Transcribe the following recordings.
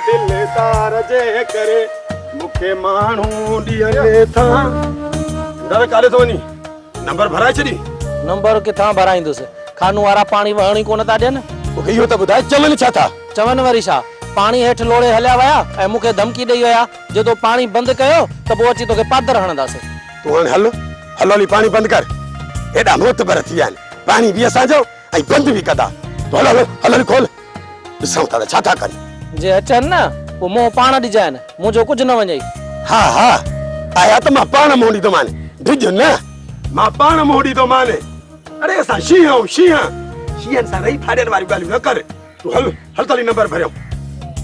दिलदार जे करे मुखे माण्हू ॾियनि था दादा काले तो वञी नंबर भराए छॾी नंबर किथां भराईंदुसि खानू वारा पाणी वहणी कोन था ॾियनि मूंखे इहो त ॿुधाए चवनि छा था चवनि वरी छा पाणी हेठि लोड़े हलिया विया ऐं मूंखे धमकी ॾेई विया जो तो पाणी बंदि कयो त पोइ अची तोखे पादर हणंदासीं तूं हाणे हल हल हली पाणी बंदि कर हेॾा मोतबर थी विया आहिनि पाणी बि असांजो ऐं बंदि बि कंदा तूं हल हल हल हली खोल ॾिसूं था छा था कनि जे अचनि न पोइ मुंहुं पाण ॾिजाइनि मुंहिंजो कुझु न वञे हा हा आया त मां पाण मुंहुं ॾींदोमांनि ॾिज न मां पाण मुंहुं ॾींदोमांनि अरे असां शींहं आहियूं शींहनि सां रही फाड़ियनि वारियूं ॻाल्हियूं न कर तूं हल हल तली नंबर भरियो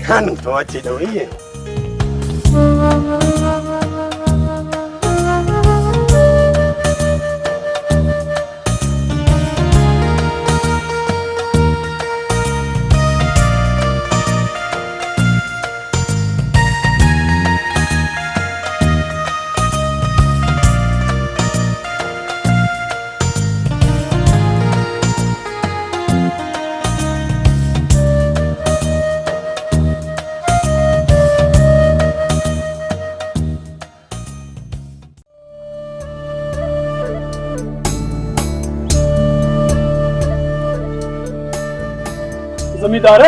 खानू तो अची ॾो इएं जमींदार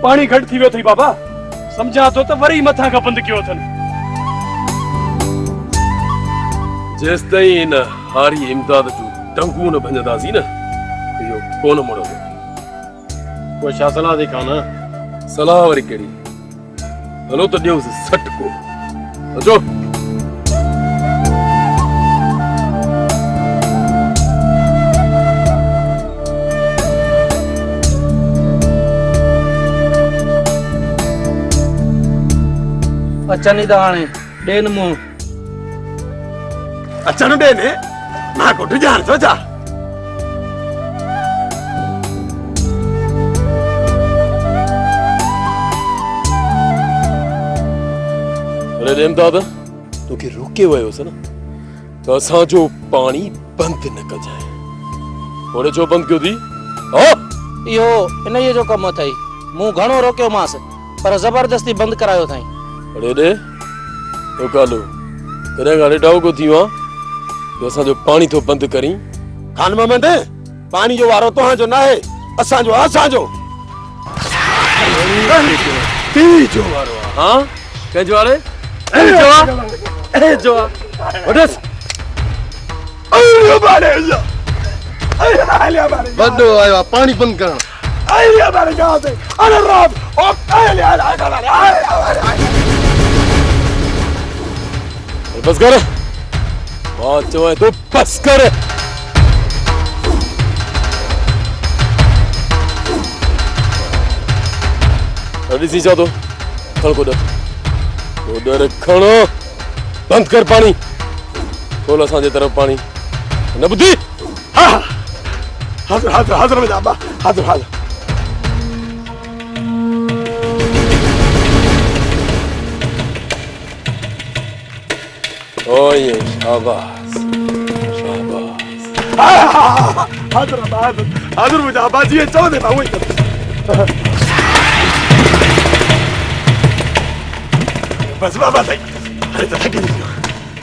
पानी घट थी वियो थई बाबा समझा तो त वरी मथा का बंद कयो अथन जेस ताईं इन हारी इमदाद जो टंगू न भंजदासी न इहो कोन मुड़ंदो कोई छा सलाह दे खाना सलाह वरी कहिड़ी हलो त ॾियोसि सटको अचो अचनि ई त हाणे ॾेनि मुंहुं अचनि ॾे मां कोठि ॼाण थो छा अरे इमदाद तोखे रोके वियोसि न त असांजो पाणी बंदि न कजाए थोरे छो बंदि कयो थी हा इहो इन्हीअ जो कमु अथई मूं घणो रोकियोमांसि पर ज़बरदस्ती बंदि करायो अथई अरे ॾे तो कालो कॾहिं खां ॾेढाउ को थी वियो जो असांजो पाणी थो बंदि करी खान मोहम्मद पानी जो वारो तव्हांजो न आहे असांजो असांजो ती जो वारो आहे हा कंहिंजो वारे जो वॾस वॾो आयो आहे पाणी बंदि करण बस कर मां चवां तो बस कर ॾिसी छा थो खण को डर खणो बंदि कर पाणी खोल असांजे तरफ़ पाणी न ॿुधी हाज़िर हाज़िर हाज़िर में जाबा हाज़िर हाज़िर ओए शाबाश शाबाश हाज़िर हाज़िर हाज़िर में जाबा जी चवंदे मां उहो ई बस बाबा सही अरे तो थकी नहीं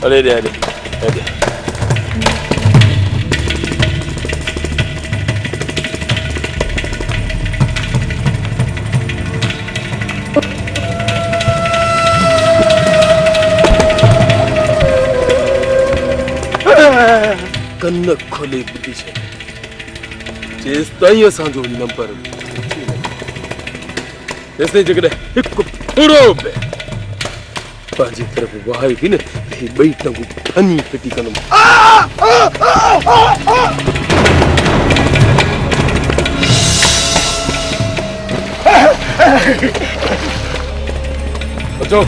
अरे दे अरे कन्न खोले ॿुधी छॾ जेस ताईं असांजो नंबर तेस ताईं जेकॾहिं हिकु थोरो बि पंहिंजी तरफ़ वहाए थी न ही ॿई टंगू फनी फिटी कंदुमि अचो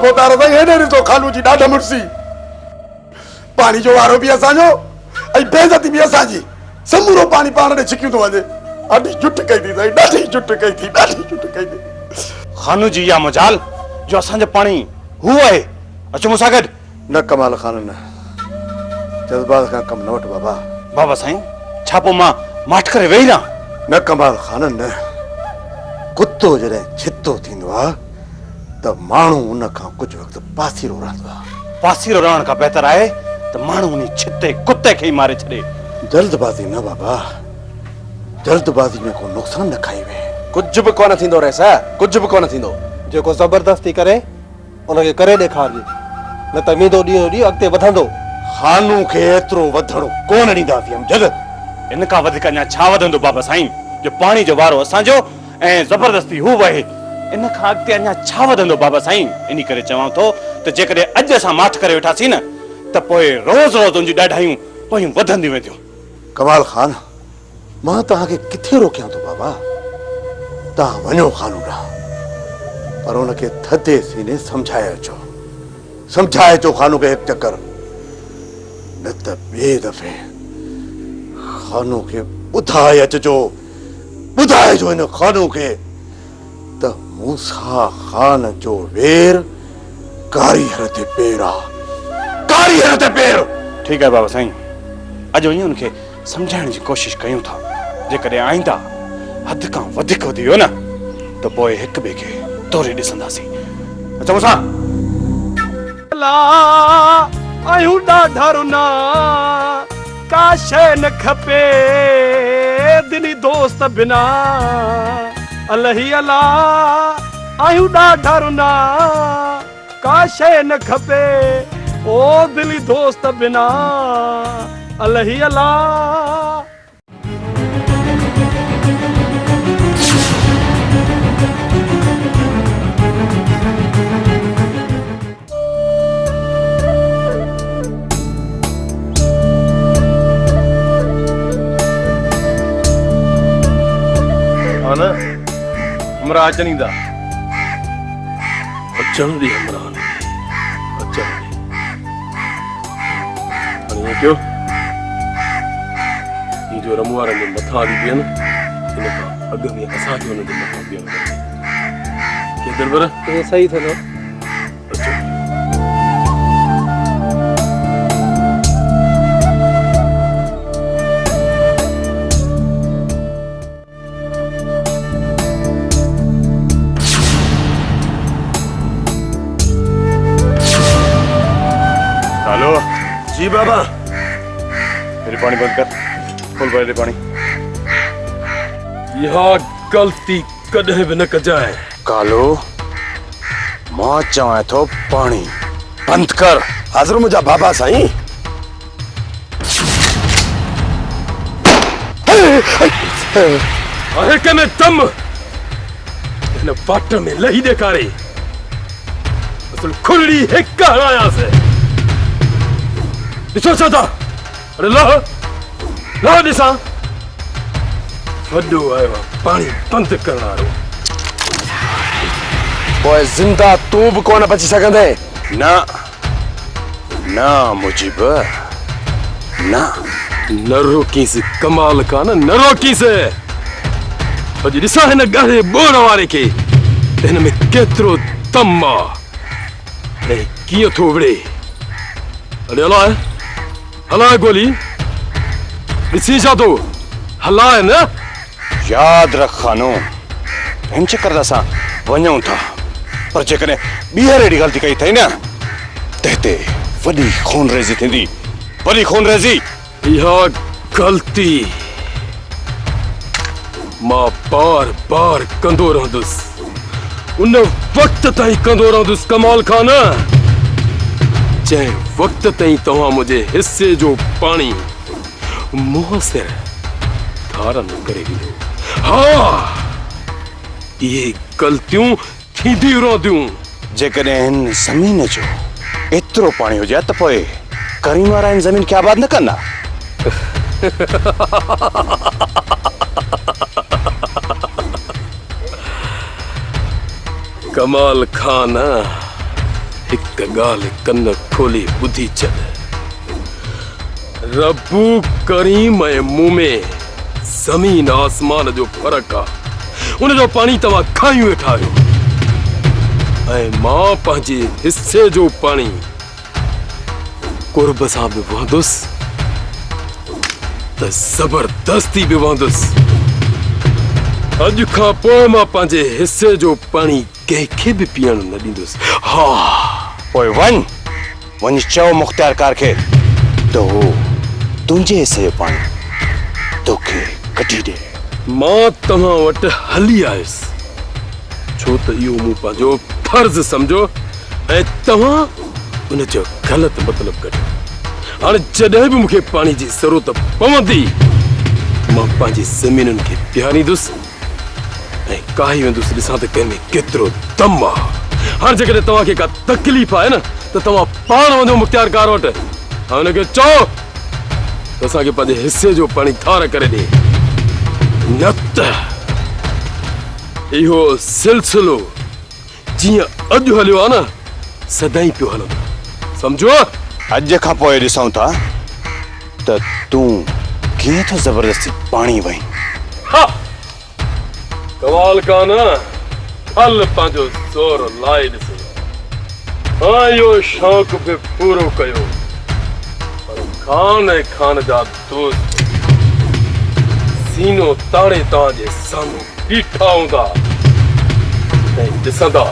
पोतार साईं हेॾे ॾिसो खालू जी ॾाढा मुड़सी पानी जो वारो भी असांजो ऐं बेइज़ती बि असांजी समूरो पाणी पाण ॾे छिकियो थो वञे ॾाढी जुट कई थी साईं ॾाढी जुट कई थी खानू जी या मजाल जो असांजो पाणी हू आहे अचो मूंसां गॾु न कमाल खान न जज़्बात खां कमु न वठि बाबा बाबा साईं छा पोइ मां माठ करे वेही रहां न कमाल खान न कुतो जॾहिं छितो थींदो आहे त माण्हू उन खां कुझु वक़्तु पासीरो रहंदो आहे पासीरो रहण खां बहितर आहे त माण्हू उन छिते कुते खे ई मारे छॾे जल्दबाज़ी न बाबा जल्दबाज़ी में को नुक़सान न खाई वे कुछ भी कोन थींदो रहे सा कुछ भी कोन थींदो जेको जबरदस्ती करे उनखे करे ॾेखारजे न त मींदो ॾींहों ॾींहुं अॻिते वधंदो खानू खे एतिरो वधणो कोन ॾींदासीं हम जल्द इन खां वधीक अञा छा वधंदो बाबा साईं जो पाणी जो वारो असांजो ऐं जबरदस्ती हू वहे इन खां अॻिते अञा छा वधंदो बाबा साईं इन करे चवां थो त जेकॾहिं अॼु असां माठ करे वेठासीं न त पोइ रोज़ रोज़ उनजी ॾाढायूं पोयूं वधंदियूं वेंदियूं कमाल खान मां तव्हांखे किथे रोकियां थो बाबा तव्हां वञो खानू ॾांहुं पर उनखे थधे सीने सम्झाए अचो खानू खे हिकु चकर न त ॿिए दफ़े खानू खे ॿुधाए अचिजो ॿुधाइजो हिन खानू खे त मूसा खान जो वेर कारीगर ते पेर आहे कारीगर ते पेर ठीकु आहे बाबा साईं अॼु वञी उनखे सम्झाइण जी कोशिशि कयूं था जेकॾहिं आईंदा हद खां वधीक वधी वियो न त पोइ हिक ॿिए खे तोरे ॾिसंदासीं अचो मूंसां आहियूं ॾाढा रुना का शइ न खपे दिली दोस्त बिना अलाही अला आहियूं ॾाढा रुना का शइ न खपे ओ दिली दोस्त बिना अलाही अला ना हमरा अचन ईंदा अचन दी हमरा अचन हाणे क्यों ये जो रमुआर जे मथा हली बियन इन खां अॻु में असांखे हुन जे मथां बीहणो पवंदो के दिलबर ये सही थो अचो जी बाबा मेरे पानी बंद कर फुल भरे पानी यह गलती कॾहिं बि न कजाए कालो मां चवां थो पानी बंद कर हाज़िर मुंहिंजा बाबा साईं आहे के में दम हिन पाट में लही ॾेखारे असल खुरड़ी हिक हणायासीं ॾिसो छा था अरे ला ॾिसां वॾो आयो आहे पाणी बंदि करण वारो पोइ ज़िंदा तूं बि कोन बची सघंदे ना ना मुजीब ना न रोकीसि कमाल खान न रोकीसि अॼु ॾिसां हिन ॻाढ़े ॿोड़ वारे खे त हिन में केतिरो दम आहे ऐं कीअं थो विड़े अरे हलाए गोली ॾिसी छा थो हलाए न याद रख खानो हिन चक्कर त असां वञूं था पर जेकॾहिं ॿीहर अहिड़ी ग़लती कई अथई न त हिते वॾी खूनरेज़ी थींदी वॾी खूनरेज़ी इहा ग़लती मां बार बार कंदो रहंदुसि उन वक़्त ताईं कंदो रहंदुसि कमाल खान जंहिं वक़्त ताईं तव्हां मुंहिंजे हिसे जो पाणी मुयसर धारण करे ॾिनो हा इहे ग़लतियूं थींदियूं रहंदियूं जेकॾहिं हिन ज़मीन जो एतिरो पाणी हुजे त पोइ करीम वारा हिन ज़मीन खे आबाद न कंदा कमाल खान हिक ॻाल्हि कन खोले ॿुधी छॾ रब्बू करीम ऐं मुंह में ज़मीन आसमान जो फ़र्क़ु आहे। उन जो पाणी तव्हां खाई वेठा आहियो ऐं मां पंहिंजे हिसे जो पाणी कुर्ब सां बि वहंदुसि त ज़बरदस्ती बि वहंदुसि। अॼु खां पोइ मां पंहिंजे हिसे जो पाणी कंहिंखे बि पीअण न ॾींदुसि। हा ओए वञ चओ मुख्तियार कार खे तो तुंहिंजे हिसे जो पाणी तोखे कढी ॾे। मां तव्हां वटि हली आयुसि छो त इहो मूं पंहिंजो फर्ज़ सम्झो ऐं तव्हां उन जो ग़लति मतिलबु कढियो। हाणे जॾहिं बि मूंखे पाणी जी ज़रूरत पवंदी मां पंहिंजी ज़मीनुनि खे पीआरींदुसि ऐं काई वेंदुसि ॾिसां त कंहिं में केतिरो दम आहे। हाणे जेकॾहिं तव्हांखे का तकलीफ़ आहे न त तव्हां पाण वञो मुख्तियार कार वटि ऐं हुनखे चओ त असांखे पंहिंजे हिसे जो पाणी धार करे ॾे, न त इहो सिलसिलो जीअं अॼु हलियो आहे न सदाईं पियो हलंदो, सम्झो। अॼु खां पोइ ॾिसूं था त तूं कीअं थो ज़बरदस्ती पाणी वहीं। कमाल कान हल पंहिंजो ज़ोर लाइ ॾिसो। हाँ इहो शौक़ बि पूरो कयो पर खान ऐं खान जा दोस्त सीनो ताणे तव्हांजे साम्हूं बीठा हूंदा ऐं ॾिसंदा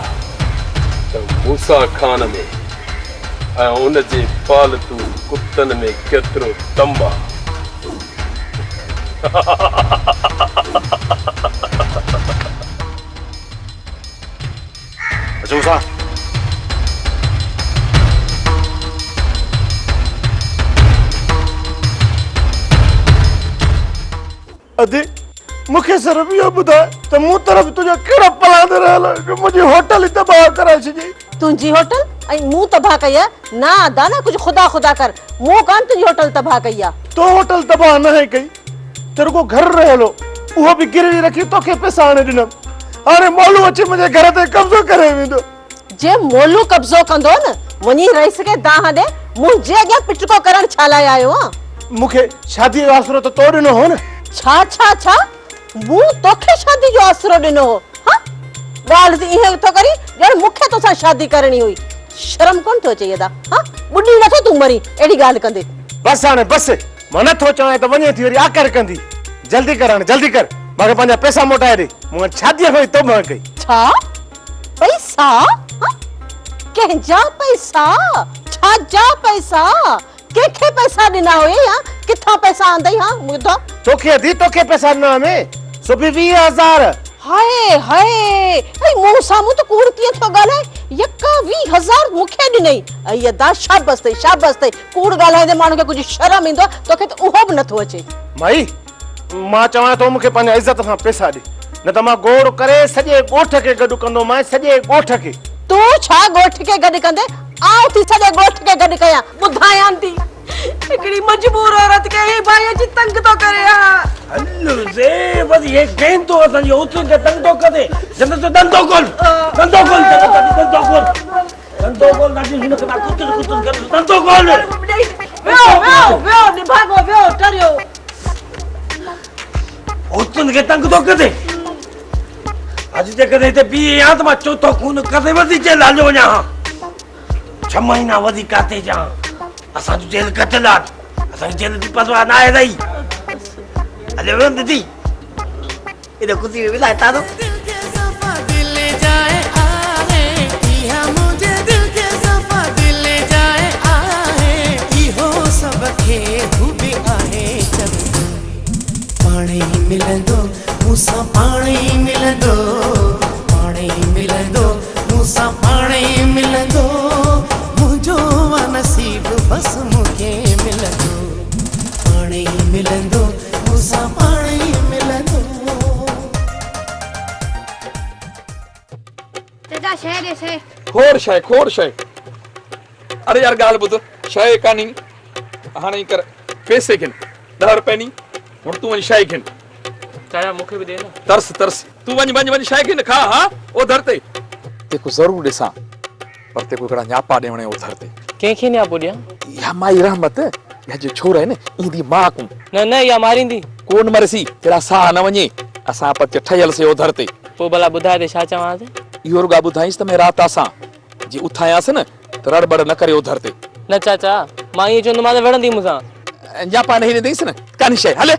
त मूसा खान में ऐं उन जे पालतू कुतनि में केतिरो दम आहे। अचो मूसा। अदे मूंखे सिर्फ इहो ॿुधाए त मूं तरफ़ तुंहिंजो कहिड़ा प्लान रहियल जो मुंहिंजी होटल ई तबाह कराए छॾी। तुंहिंजी होटल ऐं मूं तबाह कई आहे ना दाना कुझु ख़ुदा ख़ुदा कर मूं कान तुंहिंजी होटल तबाह कई आहे। तो होटल तबाह न है कई तेरे को घर रहियल हो उहो बि गिरवी रखी तोखे पैसा आणे ॾिनमि। हाणे मोलू अची मुंहिंजे घर ते कब्ज़ो करे वेंदो। जे मोलू कब्ज़ो कंदो न वञी रईस खे दाह ॾे मुंहिंजे अॻियां पिटको करण छा लाइ आयो आहे। मूंखे शादीअ जो आसरो त तो ॾिनो हो न। छा छा छा मूं तोखे शादी जो आसरो ॾिनो हो? हाँ ॻाल्हि त ईअं थो करी ॼण मूंखे तोसां शादी करणी हुई। शर्म कोन थो अचे यदा? हाँ ॿुढी नथो तूं मरी अहिड़ी ॻाल्हि कंदे। बस हाणे बस मां नथो चवां त वञे थी वरी आकर कंदी। जल्दी कर हाणे जल्दी कर मूंखे पंहिंजा पैसा मोटाए ॾे। मूं शादीअ में तोबा कई। छा पैसा? कंहिंजा पैसा? छाजा पैसा? कंहिंखे पैसा ॾिना हुए या किथां पैसा आंदई? हाँ ॿुधो तोखे दी तोखे पैसा ॾिना में सुबह 20,000। हाय हाय ऐं मूं साम्हूं त कूड़ कीअं थो ॻाल्हाए? यका 20,000 मूंखे ॾिनई। ऐं यदा शाबस अथई कूड़ ॻाल्हाईंदे माण्हू खे कुझु शर्म ईंदो आहे तोखे त उहो बि नथो अचे। माई मां चवां थो मूंखे पंहिंजा इज़त सां पैसा ॾे न त मां गोड़ करे सॼे ॻोठ खे गॾु कंदो मां सॼे ॻोठ खे। तूं छा ॻोठ खे गॾु कंदे? आउं थी सॼे ॻोठ खे गॾु कयां ॿुधायां थी। हिकिड़ी मजबूर औरत खे ही भाई अची तंग थो करे। हल्लो से बस ये गेम तो असन ये उतन के तंग तो करे जन तो दंदो खोल दंदो खोल नाची सुन के कुछ कर दंदो खोल व्यो निभागो व्यो टरियो उतन के तंग तो करे आज जे करे ते बी या त मा चौथो खून करे वधी जे लालो वञा 6 महीना वधी काते जा असा जो जेल कटला असा जेल दी परवाह ना आहे रही। अरे वो दीदी इधर कुछ भी लाता दो दिल के सफा दिल ले जाए आहे इहा मुझे दिल के सफा दिल ले जाए आहे इहो सब खे खूबी आहे जब पाणी मिलंदो मूसा पाणी मिलंदो पाणी मिलंदो मूसा पाणी मिलंदो मुझो नसीब बस मुखे मिलंदो पाणी मिलंदो मूसा पाणी मिलंदो। तेजा शहर से खोर शय अरे यार गाल बुध शय कानी हाणे कर पैसे खिन 10 रुपए नी हुन तू वन शय खिन चाया मुखे भी दे ना। तरस तू वन शय खिन खा। हां ओ धरते तेको जरूर दिसा पर तेको कड़ा न्यापा देवणे ओ धरते कंहिंखे न्यापो ॾियां? या माई रहमत या जो छोरा है न इंदी मां को न न या मारींदी कोन मरसी तेरा साह न वञे असां पत ठयल से उधर ते पोइ भला ॿुधाए ते छा चवां ते इहो रुॻा ॿुधाईंसि त मैं रात असां जी उथायास न त रड़बड़ न करे उधर ते न चाचा मां ईअं चवंदोमांसि विढ़ंदी मूंसां न्यापा नहीं देंस न कानी शय हले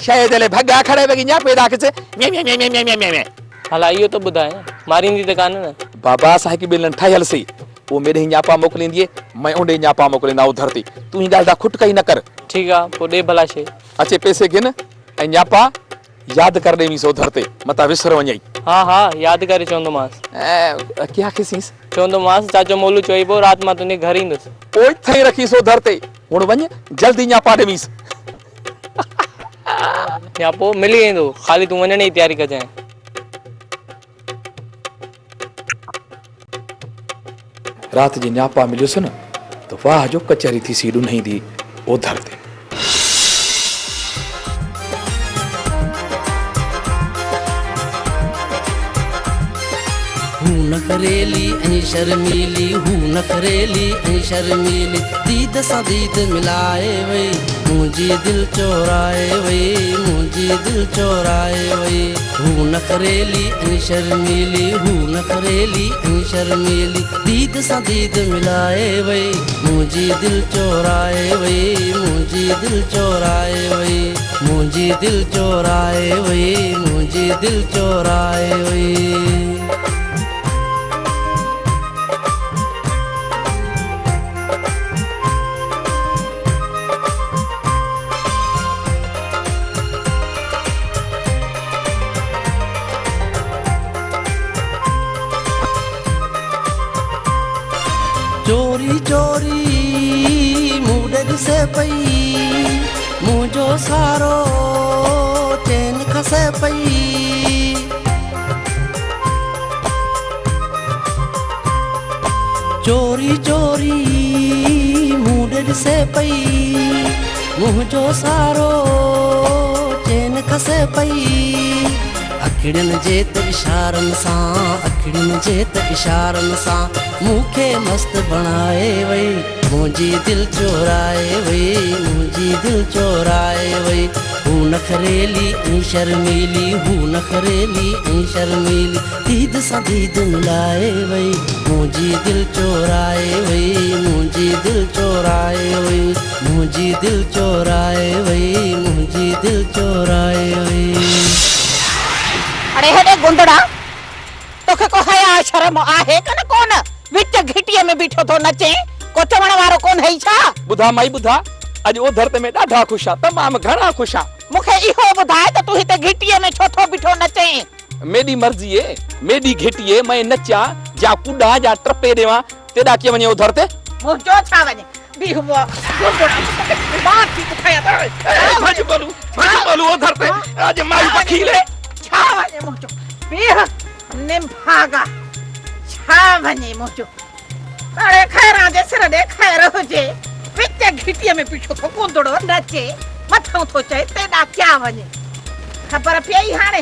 शय दले भगा खड़े बगी न्यापे दाके मे मे मे मे मे मे हला इहो त ॿुधाए न मारींदी त कान न बाबा साहिब की बेलन ठयल से वो मेरे न्यापा मोकलिंदी मैं ओंडे न्यापा मोकलिंदा उधर ते तू ही ॻाल्हि दा खुट कई न कर ठीकु आहे पोइ ॾे भला शइ अचे पैसे गिन ऐं न्यापा याद कर देवीस उधर ते मता विसर वञई हा हा यादि करे चवंदोमांसि क्या खिसीस चवंदोमांसि चाचो मोलू चई पोइ राति मां तुंहिंजे घर ईंदुसि ओए थई रखीस उधर ते हुन वञ जल्दी न्यापा देवीस या पोइ मिली वेंदो ख़ाली तूं वञण जी तयारी कजांइ रात जी न्यापा मिलियुसि न त वाह जो कचहरी थी सी ॾुनई दी उधर ते हूं नखरेली ऐं शर्मीली हूं नखरेली ऐं शर्मीली दीद सां दीद मिलाए वई मुंहिंजी दिलि चोराए वई मुंहिंजी दिलि चोराए वई हूं नखरेली ऐं शर्मीली हूं नखरेली ऐं शर्मीली दीद सां दीद मिलाए वई मुंहिंजी दिलि चोराए वई मुंहिंजी दिलि चोराए वई मुंहिंजी दिलि चोराए वई मुंहिंजी दिलि चोराए वई चोरी चोरी मूडे दिसे पई मुंहिंजो सारो चैन खसे पई चोरी चोरी मूडे दिसे पई मुंहिंजो सारो चैन खसे पई अखिड़ियुनि जे त इशारनि सां अखिड़ियुनि जे त इशारनि सां मूंखे मस्तु बणाए वई मुंहिंजी दिलि चोराए वई मुंहिंजी दिलि चोराए वई हूं नखरेली ऐं शर्मीली हूं नखरेली ऐं शर्मीली दीद सां दीद मिलाए वई मुंहिंजी दिलि चोराए वई मुंहिंजी दिलि चोराए वई मुंहिंजी दिलि चोराए वई मुंहिंजी दिलि चोराए वई अरे हेॾे गुंदड़ा तोखे को हया शर्म आहे कन कोन विच घिटीअ में बीठो थो नचे को चवण वारो कोन है छा बुधा माई बुधा अज उधर ते में ॾाढा खुश आ तमाम घणा खुश आ मूंखे इहो ॿुधाए त तूं हिते घिटीअ में छो थो बीठो नचे मेरी मर्जी है मेरी घिटीए मैं नचा जा कुडा जा ट्रपे देवा तेडा के वने उधर ते मुंहिंजो छा वञे बी हुआ गुंदड़ा बात थी खया बोलू उधर ते आज माई वकीले छा वञे मुंहिंजो बीह निभागा छा वञे मुंहिंजो अरे खैरा जे सिर ॾे खैर हुजे विच घिटीअ में पीछो थो गुंदड़ो नचे मथां थो चए तेॾा क्या वञे ख़बर पई हाणे